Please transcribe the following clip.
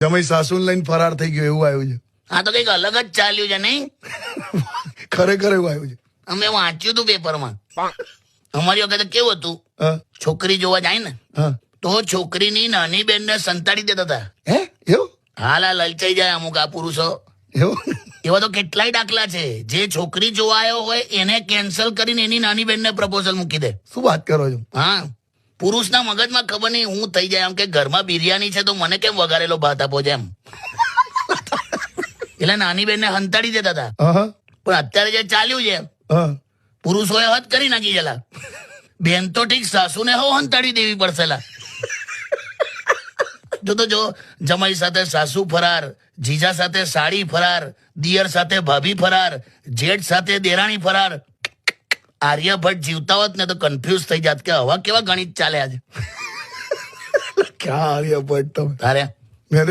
જમાઈ સાસુને લઈને ફરાર થઈ ગયો એવું આવ્યું છે. આ તો કઈક અલગ જ ચાલ્યું છે નહીં? ખરેખર એવું આવ્યું છે. અમે વાંચ્યું હતું પેપરમાં. અમારી વખતે કેવું હતું, હા છોકરી જોવા જાય ને હા તો છોકરીની નાની બેનને સંતાડી દેતા હતા. હે એવું હાલ આ લલચાઈ જાય અમુક આ પુરુષો. એવું એવા તો કેટલાય દાખલા છે. જે છોકરી જોવા આવ્યો હોય એને કેન્સલ કરીને એની નાની બેનને પ્રપોઝલ મૂકી દે. શું વાત કરો છો? હા, પુરુષના મગજમાં ખબર નહીં હું થઈ જાય આમ કે ઘરમાં બિરયાની છે તો મને કેમ વઘારેલો ભાત આપો છે એમ. એટલે નાની બેનને હંતાડી દેતા હતા. હા પણ અત્યારે જે ચાલ્યું છે, હા પુરુષોએ હદ કરી નાખી છે. બેન તો ઠીક, સાસુને હો હંતાડી દેવી પડશે લા. જો જમાઈ સાથે સાસુ ફરાર, જીજા સાથે સાડી ફરાર, દિયર સાથે ભાભી ફરાર, જેઠ સાથે દેરાણી ફરાર. આર્યભટ્ટ જીવતા હોત ને તો કન્ફ્યુઝ થઈ જાત કે હવા કેવા ગણિત ચાલ્યા છે. ક્યાં આર્યભટ્ટ તમે? તારે મેં